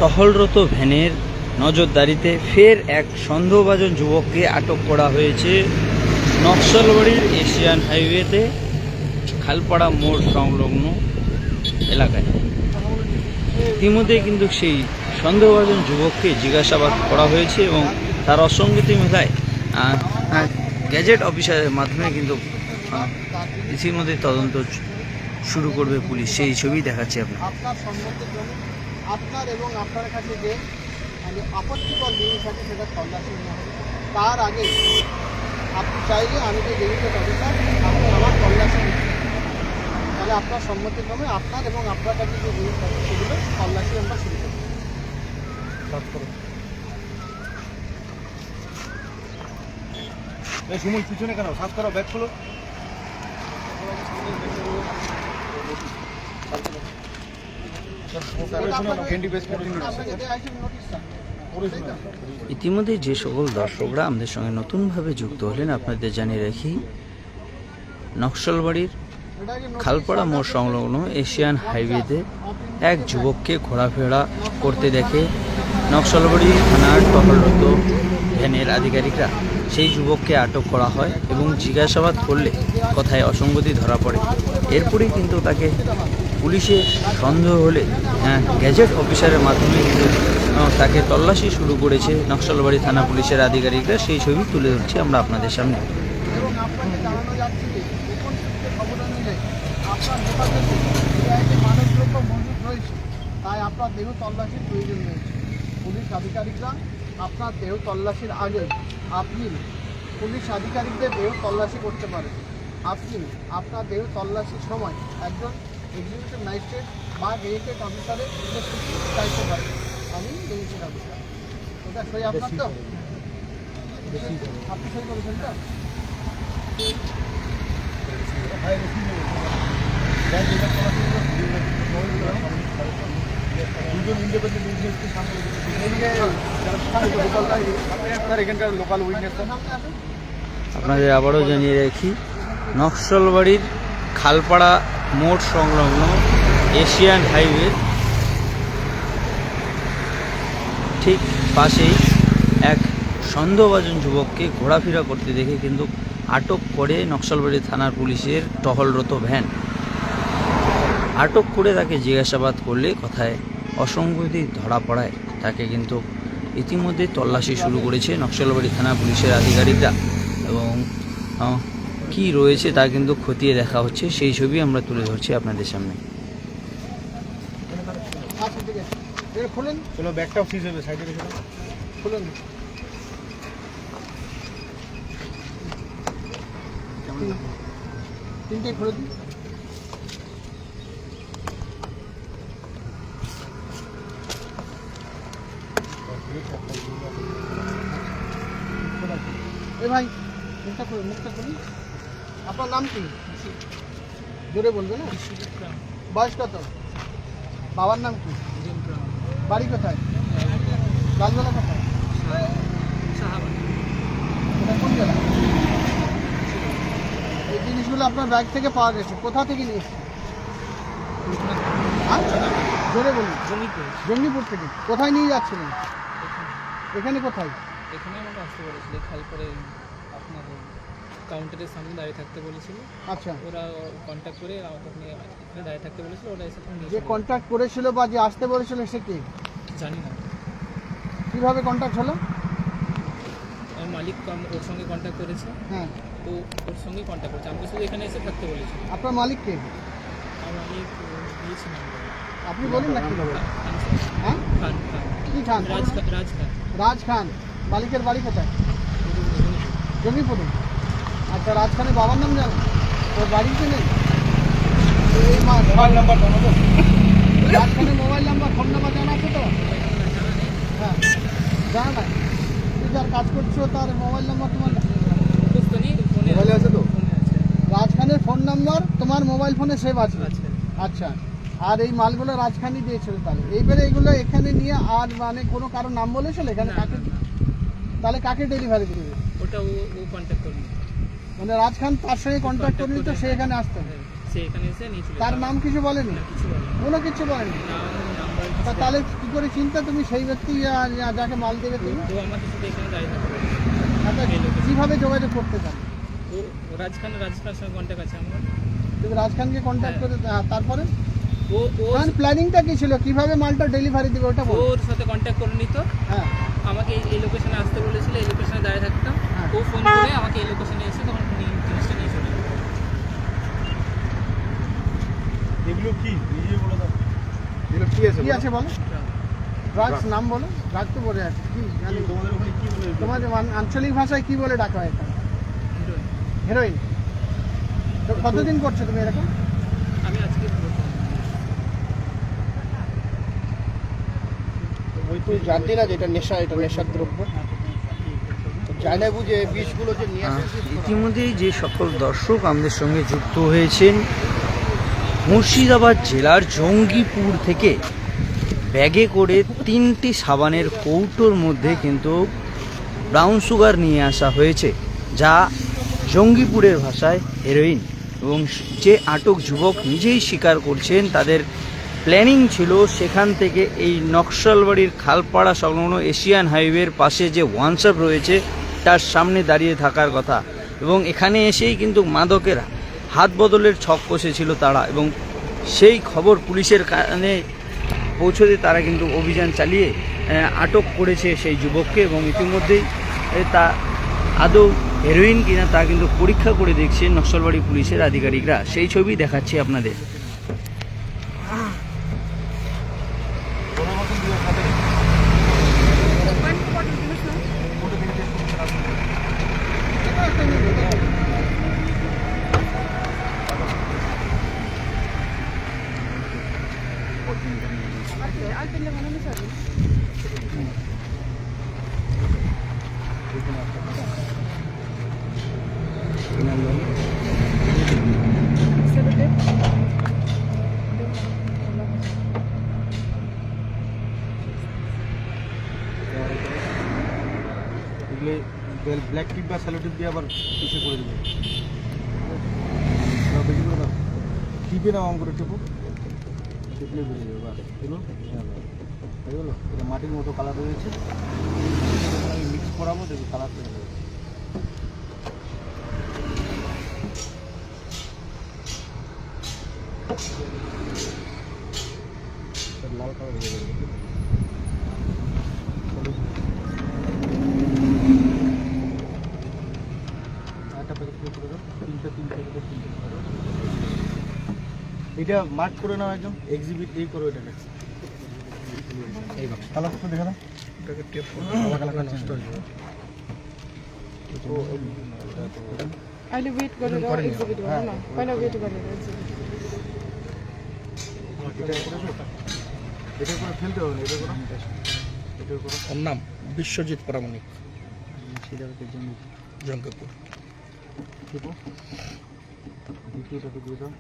টহলরত ভ্যানের নজরদারিতে ফের এক সন্দেহভাজন যুবককে আটক করা হয়েছে নকশালবাড়ির এশিয়ান হাইওয়েতে খালপাড়া মোড় সংলগ্ন এলাকায়। ইতিমধ্যে কিন্তু সেই সন্দেহভাজন যুবককে জিজ্ঞাসাবাদ করা হয়েছে এবং তার অসঙ্গতি মেলায় গ্যাজেট অফিসারের মাধ্যমে কিন্তু ইতিমধ্যে তদন্ত শুরু করবে পুলিশ, সেই ছবি দেখাচ্ছি আপনার। আপনার সম্মতির জন্য আপনার এবং আপনার কাছে যে আপত্তিকর জিনিস আছে সেটা তল্লাশি নেওয়া হবে। তার আগে আপনি চাইলে আমি যে গেজেটেড অফিসার আপনি আমার তল্লাশি নিতে, তাহলে আপনার সম্মতির জন্য আপনার এবং আপনার কাছে যে জিনিস আছে সেগুলো তল্লাশি আমরা শুরু করব। সুমন পিছনে কেন সাফ করো, ব্যাগ খুলো। ইতিমধ্যে যে সকল দর্শকরা আমাদের সঙ্গে নতুনভাবে যুক্ত হলেন আপনাদের জানিয়ে রাখি, নকশালবাড়ির খালপাড়া মোড় সংলগ্ন এশিয়ান হাইওয়েতে এক যুবককে ঘোরাফেরা করতে দেখে নকশালবাড়ি থানার টহলরত ভ্যানের আধিকারিকরা সেই যুবককে আটক করা হয় এবং জিজ্ঞাসাবাদ করলে কথায় অসঙ্গতি ধরা পড়ে। এরপরেই কিন্তু তাকে পুলিশের সন্দেহ হলে গ্যাজেট অফিসারের মাধ্যমে কিন্তু তাকে তল্লাশি শুরু করেছে নকশালবাড়ি থানা পুলিশের আধিকারিকরা, সেই ছবি তুলে ধরছি আমরা আপনাদের সামনে। এবং আপনাকে জানানো যাচ্ছে যে গোপন সূত্রে খবর অনুযায়ী আপনার হেফাজতে যে মাদকদ্রব্য মজুদ রয়েছে, তাই আপনার দেহ তল্লাশির প্রয়োজন রয়েছে। পুলিশ আধিকারিকরা আপনার দেহ তল্লাশির আগে আপনি পুলিশ আধিকারিকদের দেহ তল্লাশি করতে পারেন। আপনি আপনার দেহ তল্লাশির সময় একজন এক্সিকিউটিভ ম্যাজিস্ট্রেট বা গেজেটেড অফিসারের উপস্থিতি চাইতে পারেন। আমি গেজেটেড অফিসার, ওটা সই আপনার তো? আপনি সই করেছেন তো? এখানকার লোকাল উইটনেস। আপনাদের আবারও জানিয়ে রাখি, নকশালবাড়ির খালপাড়া মোড় সংলগ্ন এশিয়ান হাইওয়ে ঠিক পাশেই এক সন্দেহভাজন যুবককে ঘোরাফেরা করতে দেখে কিন্তু আটক করে নকশালবাড়ি থানার পুলিশের টহলরত ভ্যান। আটক করে তাকে জিজ্ঞাসাবাদ করলে কথায় অসঙ্গতি ধরা পড়ায় তাকে কিন্তু ইতিমধ্যে তল্লাশি শুরু করেছে নকশালবাড়ি থানা পুলিশের আধিকারিকরা এবং কি রয়েছে তা কিন্তু খতিয়ে দেখা হচ্ছে, সেই ছবি আমরা তুলে ধরছি আপনাদের সামনে। আচ্ছা ঠিক আছে, এটা খুলেন। চলো ব্যাগটাও ফ্রিজ হবে, সাইডে রেখে দাও। খুলেন। তিনটে খুলে দিন। এ ভাই মুখটা খুলুন, মুখটা খুলুন। আপনার নাম কি? জোরে বলবেন না? বয়স কত? বাবার নাম কি? বাড়ি কোথায়? লালগোলা কোথায়? এটা কোন জেলা? এই জিনিসগুলো আপনার ব্যাগ থেকে পাওয়া গেছে, কোথা থেকে নিয়েছে? জোরে বলুন। জঙ্গিপুর থেকে। কোথায় নিয়ে যাচ্ছিলেন? এখানে কোথায়? এখানে আমাকে আসতে বলেছিল, খালপাড়ে আপনার কাউন্টারের সামনে দাঁড়িয়ে থাকতে বলেছিল। আচ্ছা, ওরা কন্ট্যাক্ট করে আমাকে এখানে দাঁড়িয়ে থাকতে বলেছিল, ওরা এসে তখন যে কন্ট্যাক্ট করেছিল বা যে আসতে বলেছিল সে কে? জানি না। কীভাবে কন্ট্যাক্ট হলো? আমার মালিক ওর সঙ্গে কন্ট্যাক্ট করেছে, হ্যাঁ, তো ওর সঙ্গেই কন্ট্যাক্ট করেছে। আমাকে শুধু এখানে এসে থাকতে বলেছিল। আপনার মালিক কে? আর আমি দিয়েছি নাম্বার। আপনি বলুন না কি বলুন। হ্যাঁ, খান খান কি খান? রাজ খান। রাজ খান। মালিকের বাড়ি কোথায়? জঙ্গিপুরে। আচ্ছা, রাজ খানের বাবার নাম জানেন? ওর বাড়িতে নেই? এই মোবাইল নাম্বার জানো তো? রাজ খানের মোবাইল নাম্বার, ফোন নাম্বার জানা আছে তো? হ্যাঁ, জানা নাই। তুই যার কাজ করছো তার মোবাইল নাম্বার তোমার মুখস্থ নেই, ফোনে মোবাইলে আছে তো? ফোনে আছে। রাজ খানের ফোন নাম্বার তোমার মোবাইল ফোনে সেভ আছে? আচ্ছা। আচ্ছা, আর এই মালগুলো রাজখানি দিয়েছিল তাহলে? এইবারে এগুলো এখানে নিয়ে আর মানে কোনো কারো নাম বলেছিল এখানে? কাকে তাহলে কাকে ডেলিভারি দিবে? ওটা ও কন্ট্যাক্ট করবে, মানে রাজ খান তার সঙ্গে কন্ট্যাক্ট করে নিত, সে এখানে আসতো? সে এখানে এসে নিয়ে চলে তার নাম কিছু বলেনি? কিছু বলে কোনো কিছু বলেনি? নাম নাম্বার তাহলে কি করে চিন্তা তুমি সেই ব্যক্তি যাকে মাল দেবে তুমি? তো আমাকে শুধু এখানে দাঁড়িয়ে থাকতে বলেছে। আচ্ছা, কিভাবে যোগাযোগ করতে চান? ও রাজখানের সঙ্গে কন্ট্যাক্ট আছে আমার। তুমি রাজখানকে কন্ট্যাক্ট করে তারপরে ও ও প্ল্যানিংটা কি ছিল, কিভাবে মালটা ডেলিভারি দিবে ওটা বলো। ওর সাথে কন্ট্যাক্ট করে নিত, হ্যাঁ আমাকে এই লোকেশনে আসতে বলেছিল, এই লোকেশনে দাঁড়িয়ে থাকতাম। হ্যাঁ। ও ফোন করে আমাকে এই লোকেশনে এসে তখন জিনিসটা নিয়ে চলে যেত। এগুলো কি নিজে বলে দাও। এগুলো কি আছে কি আছে বলো? ড্রাগস নাম বলো। ড্রাগ তো বলে আছে কি জানি তোমাদের ওখানে কি বলে? তোমাদের আঞ্চলিক ভাষায় কি বলে ডাকা হয় এটা? হেরোইন। তো কতদিন করছো তুমি এরকম? আমি আজকে ওই তো জানতে না যে এটা নেশা, এটা নেশার দ্রব্য। জানে বুঝে বিষগুলো যে নিয়ে আসে। ইতিমধ্যেই যে সকল দর্শক আমাদের সঙ্গে যুক্ত হয়েছেন, মুর্শিদাবাদ জেলার জঙ্গিপুর থেকে ব্যাগে করে 3টি সাবানের কৌটোর মধ্যে কিন্তু ব্রাউন সুগার নিয়ে আসা হয়েছে, যা জঙ্গিপুরের ভাষায় হেরোইন। এবং যে আটক যুবক নিজেই স্বীকার করছেন তাদের প্ল্যানিং ছিল সেখান থেকে এই নকশালবাড়ির খালপাড়া সংলগ্ন এশিয়ান হাইওয়ের পাশে যে ওয়ানশপ রয়েছে তার সামনে দাঁড়িয়ে থাকার কথা, এবং এখানে এসেই কিন্তু মাদকেরা হাত বদলের ছক কষেছিল তারা, এবং সেই খবর পুলিশের কানে পৌঁছতে তারা কিন্তু অভিযান চালিয়ে আটক করেছে সেই যুবককে। এবং ইতিমধ্যেই তা আদৌ হেরোইন কিনা তা কিন্তু পরীক্ষা করে দেখছে নকশালবাড়ি পুলিশের আধিকারিকরা। সেই ছবি দেখাচ্ছি আপনাদের। এগুলো ব্ল্যাক টিপ বা স্যালো টিপ দিয়ে আবার পিছিয়ে করে দেবে। বেশি করে দাও, টিপে নাও, অঙ্ক করে টিপো, টিপলে বেরিয়ে যাবে। বাস এগুলো হয়ে গেলো। এটা মাটির মতো কালার রয়েছে, আমি মিক্স করাবো, দেখবো কালার হয়ে যাবে। লাল কালার হয়ে যাবে। এটা মার্ক করে নাও, একদম এক্সিবিট এই করো এটাকে। এই কালার তো দেখা দাও, এটাকে টেপ করো, কালার নষ্ট হয়ে যাবে। अहिले वेट गरेर एक्जिबिट गर्नु न पहिला वेट गरेर एक्जिबिट এটা করে ফেলতে হবে না, এটা করো, এটা করো। ওর নাম বিশ্বজিৎ প্রামাণিক, জঙ্গিপুর। টিপো, দ্বিতীয়টাকে দিয়ে দাও।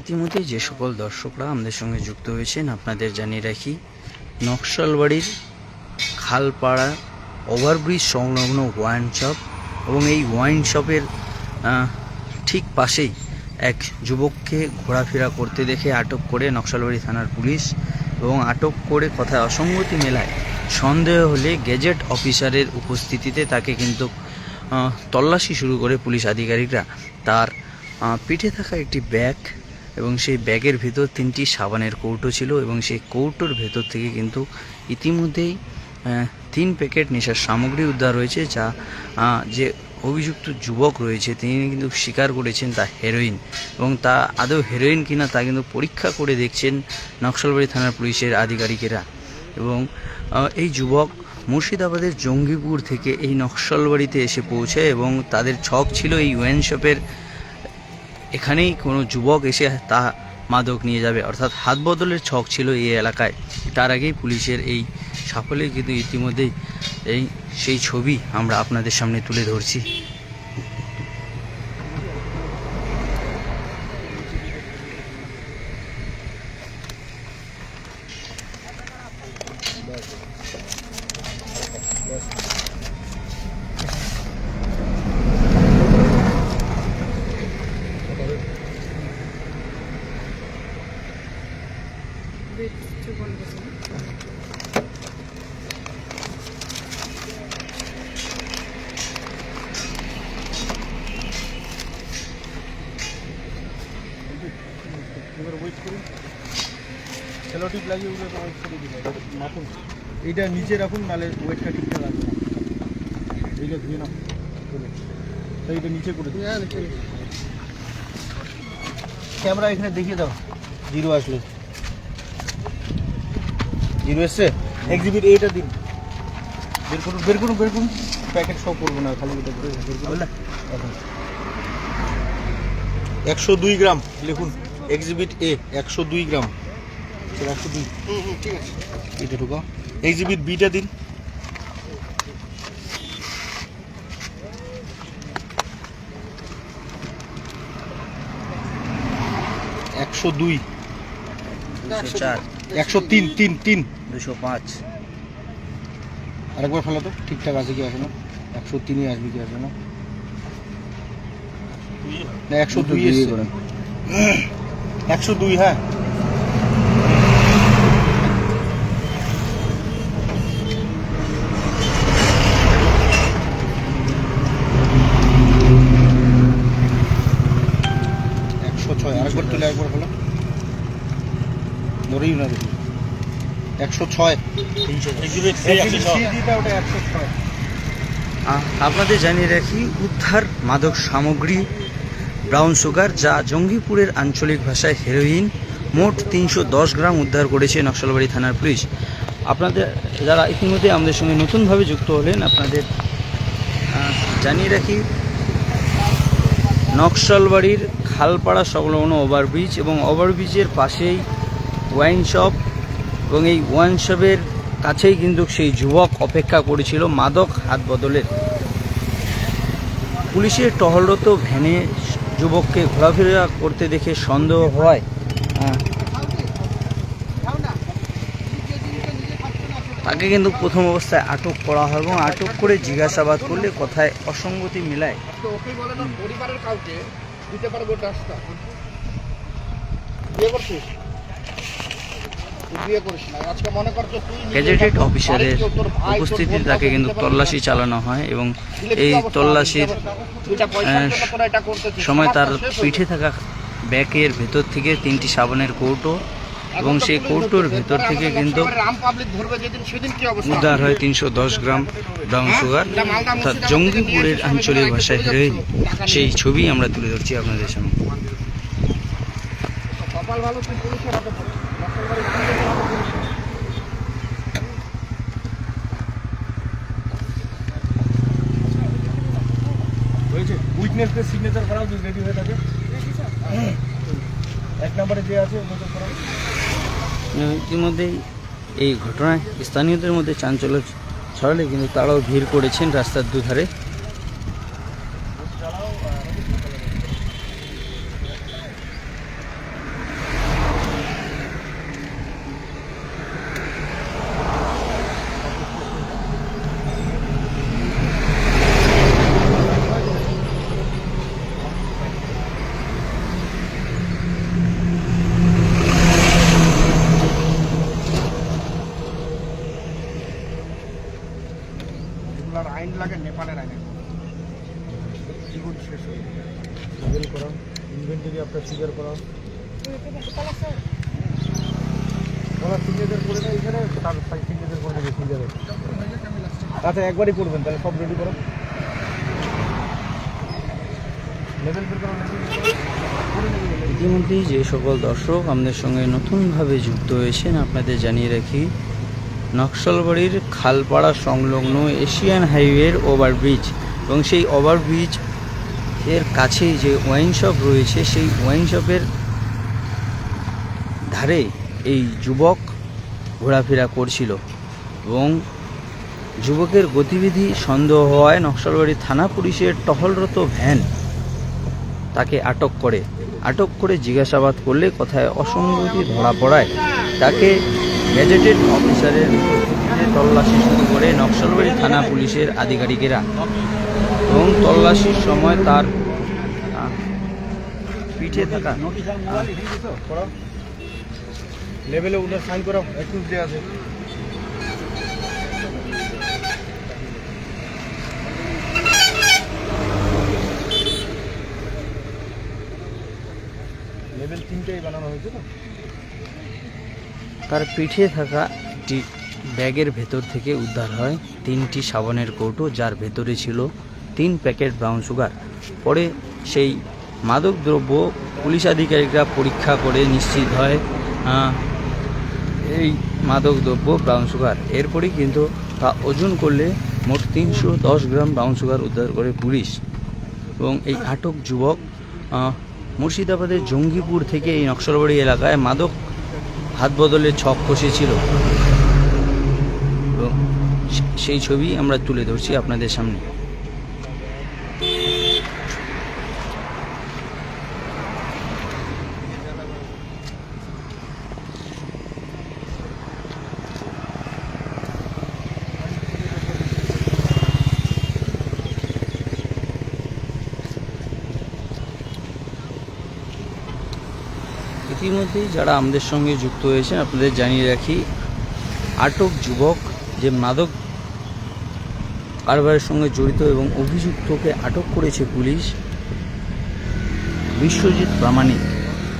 ইতিমধ্যে যে সকল দর্শকরা আমাদের সঙ্গে যুক্ত হয়েছেন আপনাদের জানিয়ে রাখি, নকশালবাড়ির খালপাড়া ওভারব্রিজ সংলগ্ন ওয়াইন শপ, এবং এই ওয়াইন শপের ঠিক পাশেই এক যুবককে ঘোরাফেরা করতে দেখে আটক করে নকশালবাড়ি থানার পুলিশ, এবং আটক করে কথায় অসঙ্গতি মেলায় সন্দেহ হলে গেজেট অফিসারের উপস্থিতিতে তাকে কিন্তু তল্লাশি শুরু করে পুলিশ আধিকারিকরা। তার পিঠে থাকা একটি ব্যাগ এবং সেই ব্যাগের ভেতর 3টি সাবানের কৌটো ছিল, এবং সেই কৌটোর ভেতর থেকে কিন্তু ইতিমধ্যেই 3 প্যাকেট নেশার সামগ্রী উদ্ধার হয়েছে, যা যে অভিযুক্ত যুবক রয়েছে তিনি কিন্তু স্বীকার করেছেন তা হেরোইন, এবং তা আদৌ হেরোইন কিনা তা কিন্তু পরীক্ষা করে দেখছেন নকশালবাড়ি থানার পুলিশের আধিকারিকেরা। এবং এই যুবক মুর্শিদাবাদের জঙ্গিপুর থেকে এই নকশালবাড়িতে এসে পৌঁছায়, এবং তাদের ছক ছিল এই ওয়াইন শপের এখানেই কোনো যুবক এসে তা মাদক নিয়ে যাবে, অর্থাৎ হাত বদলের ছক ছিল এই এলাকায়। তার আগেই পুলিশের এই সাফল্যে কিন্তু ইতিমধ্যেই সেই ছবি আমরা আপনাদের সামনে তুলে ধরছি। সেলোটিপ লাগিয়ে ওগুলো তো ওয়েট করে দিন, মাপুন। এইটা নিচে রাখুন, নাহলে ওয়েটটা ঠিকঠাক আসবে না। এইটা ধুয়ে নাও, তো এইটা নিচে করে দিন। ক্যামেরা এখানে দেখিয়ে দাও, 0 আসলে। 0 এসছে, এক্সিবিট এইটা দিন। বের করুন বের করুন বের করুন, প্যাকেট সব করবো না, খালি এটা করে বের করুন। এখন 102 গ্রাম লিখুন, এক্সিবিট এ 102 গ্রাম। 102, ঠিক আছে। এটা ঢুকাও। এক্সিবিট বিটা দিন। একশো 204 103 3 3 205 আরেকবার ফেলো তো, ঠিকঠাক আছে কি আসে না। 103ই আসবে কি আসবে না, না 102 এসছে। 102, হ্যাঁ। আরেকবার তুলে একবার ফেলো, ধরেই না দেখি। 106 ওটা 106। আপনাদের জানিয়ে রাখি, উদ্ধার মাদক সামগ্রী ব্রাউন সুগার, যা জঙ্গিপুরের আঞ্চলিক ভাষায় হেরোইন, মোট 310 গ্রাম উদ্ধার করেছে নকশালবাড়ি থানার পুলিশ। আপনাদের যারা ইতিমধ্যে আমাদের সঙ্গে নতুনভাবে যুক্ত হলেন, আপনাদের জানিয়ে রাখি, নকশালবাড়ির খালপাড়া সংলগ্ন ওভারব্রিজ এবং ওভারব্রিজের পাশেই ওয়াইন শপ, এবং এই ওয়াইন শপের কাছেই কিন্তু সেই যুবক অপেক্ষা করেছিল মাদক হাত বদলের। পুলিশের টহলরত ভ্যানে যুবককে ঘোরাফেরা করতে দেখে সন্দেহ হয় তাকে কিন্তু প্রথম অবস্থায় আটক করা হয়, এবং আটক করে জিজ্ঞাসাবাদ করলে কথায় অসঙ্গতি মেলায়। তো ওকে বলে না পরিবারের কাউকে দিতে পারবো রাস্তা। বিয়ে করছিস? তুই বিয়ে করিস না, আজকে মনে করছো তুই গ্যাজেটেড অফিসারের উপস্থিতিতে তাকে কিন্তু তল্লাশি চালানো হয়, এবং এই তল্লাশির সময় তার পিঠে থাকা ব্যাগের ভেতর থেকে 3টি সাবানের কৌটো, এবং সেই কৌটোর ভেতর থেকে কিন্তু উদ্ধার হয় 310 গ্রাম ব্রাউন সুগার, অর্থাৎ জঙ্গিপুরের আঞ্চলিক ভাষায় হেরোইন। সেই ছবি আমরা তুলে ধরছি আপনাদের সামনে। কপাল ভালো, তুই পুলিশের হাতে পড়ে। হয়েছে, উইটনেসকে সিগনেচার করাও যদি রেডি হয়ে থাকে। 1 নম্বরে যে আছে ওটা করাও। ইতিমধ্যেই এই ঘটনায় স্থানীয়দের মধ্যে চাঞ্চল্য ছড়ালে কিন্তু তারাও ভিড় করেছেন রাস্তার দুধারে। এগুলার আইন লাগে নেপালের আইনে। জীবন শেষ হয়ে যাবে। সিগেল করাও, ইনভেন্টরি আপনার সিগার করাও। ওরা সিগনেচার করে দেয় এখানে, তার সিগনেচার করে দেবে সিগারে। আচ্ছা, একবারই করবেন, তাহলে সব রেডি করো। লেভেল বের করো। ইতিমধ্যেই যে সকল দর্শক আমাদের সঙ্গে নতুনভাবে যুক্ত হয়েছেন, আপনাদের জানিয়ে রাখি, নকশালবাড়ির খালপাড়া সংলগ্ন এশিয়ান হাইওয়ের ওভারব্রিজ, এবং সেই ওভারব্রিজ এর কাছেই যে ওয়াইন শপ রয়েছে, সেই ওয়াইন শপের ধারে এই যুবক ঘোরাফেরা করছিল, এবং যুবকের গতিবিধি সন্দেহ হওয়ায় নকশালবাড়ি থানা পুলিশের টহলরত ভ্যান তাকে আটক করে জিজ্ঞাসাবাদ করলে কথায় অসঙ্গতি ধরা পড়ায় তাকে গ্যাজেটেড অফিসারের উপস্থিতিতে তল্লাশি শুরু করে নকশালবাড়ি থানা পুলিশের আধিকারিকেরা, এবং তল্লাশির সময় তার পিঠে থাকা লেভেলে উনার সাইন করা অ্যাকুজ দেওয়া আছে। লেভেল 3টাই বানানো হয়েছে তো। তার পিঠে থাকা একটি ব্যাগের ভেতর থেকে উদ্ধার হয় 3টি সাবানের কৌটো, যার ভেতরে ছিল 3 প্যাকেট ব্রাউন সুগার। পরে সেই মাদকদ্রব্য পুলিশ আধিকারিকরা পরীক্ষা করে নিশ্চিত হয় এই মাদকদ্রব্য ব্রাউন সুগার। এরপরই কিন্তু তা ওজন করলে মোট 310 গ্রাম ব্রাউন সুগার উদ্ধার করে পুলিশ। এবং এই আটক যুবক মুর্শিদাবাদের জঙ্গিপুর থেকে এই নকশালবাড়ি এলাকায় মাদক হাত বদলের ছক কষেছিল। এবং সেই ছবি আমরা তুলে ধরছি আপনাদের সামনে। ইতিমধ্যেই যারা আমাদের সঙ্গে যুক্ত হয়েছেন আপনাদের জানিয়ে রাখি, আটক যুবক যে মাদক কারবারের সঙ্গে জড়িত এবং অভিযুক্তকে আটক করেছে পুলিশ, বিশ্বজিৎ প্রামাণিক।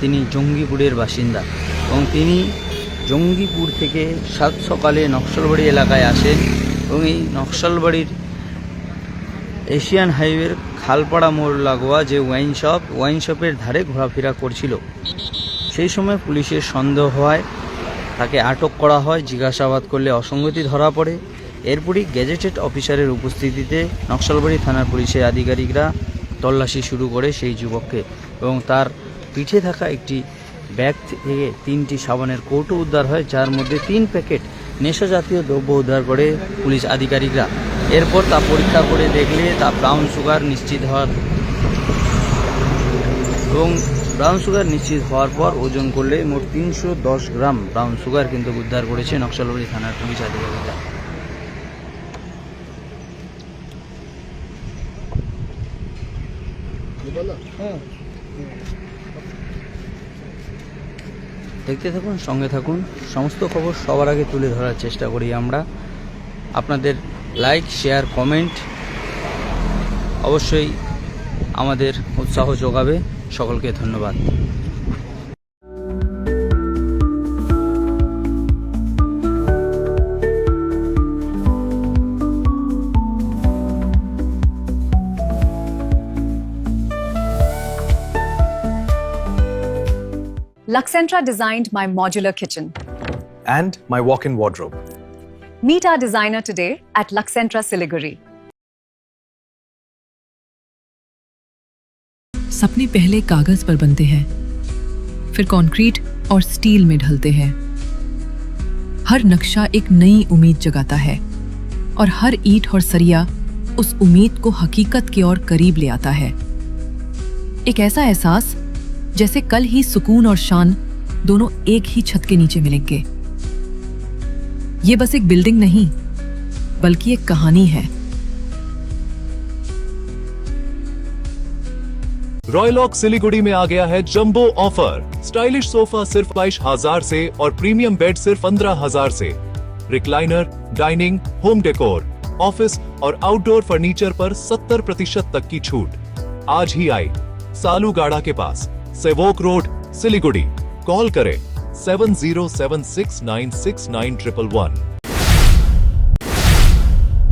তিনি জঙ্গিপুরের বাসিন্দা এবং তিনি জঙ্গিপুর থেকে সাত সকালে নকশালবাড়ি এলাকায় আসেন এবং এই নকশালবাড়ির এশিয়ান হাইওয়ের খালপাড়া মোড় লাগোয়া যে ওয়াইন শপের ধারে ঘোরাফেরা করছিল। সেই সময় পুলিশের সন্দেহ হওয়ায় তাকে আটক করা হয়। জিজ্ঞাসাবাদ করলে অসঙ্গতি ধরা পড়ে। এরপরই গেজেটেড অফিসারের উপস্থিতিতে নকশালবাড়ি থানার পুলিশের আধিকারিকরা তল্লাশি শুরু করে সেই যুবককে এবং তার পিঠে থাকা একটি ব্যাগ থেকে 3টি সাবানের কৌটো উদ্ধার হয়, যার মধ্যে 3 প্যাকেট নেশা জাতীয় দ্রব্য উদ্ধার করে পুলিশ আধিকারিকরা। এরপর তা পরীক্ষা করে দেখলে তা ব্রাউন সুগার নিশ্চিত হওয়ার পর ওজন করলে মোট 310 গ্রাম ব্রাউন সুগার কিন্তু উদ্ধার করেছে নকশালবাড়ি থানার পুলিশ আধিকারিকরা। দেখতে থাকুন, সঙ্গে থাকুন। সমস্ত খবর সবার আগে তুলে ধরার চেষ্টা করি আমরা। আপনাদের লাইক, শেয়ার, কমেন্ট অবশ্যই আমাদের উৎসাহ যোগাবে। সকলকে ধন্যবাদ। Luxentra designed my modular kitchen. And my walk-in wardrobe. Meet our designer today at Luxentra Siliguri. सपने पहले कागज पर बनते हैं, फिर कंक्रीट और स्टील में ढलते हैं। हर नक्शा एक नई उम्मीद जगाता है और हर ईंट और सरिया उस उम्मीद को हकीकत की ओर करीब ले आता है। एक ऐसा एहसास जैसे कल ही सुकून और शान दोनों एक ही छत के नीचे मिलेंगे। ये बस एक बिल्डिंग नहीं, बल्कि एक कहानी है। रॉयलॉक सिलीगुड़ी में आ गया है जंबो ऑफर। स्टाइलिश सोफा सिर्फ 22,000 से और प्रीमियम बेड सिर्फ 15,000 से। Recliner, dining, home decor, office और आउटडोर फर्नीचर पर 70% तक की छूट। आज ही आए सालूगाड़ा के पास, सेवोक रोड, सिलीगुड़ी। कॉल करें 7076969111।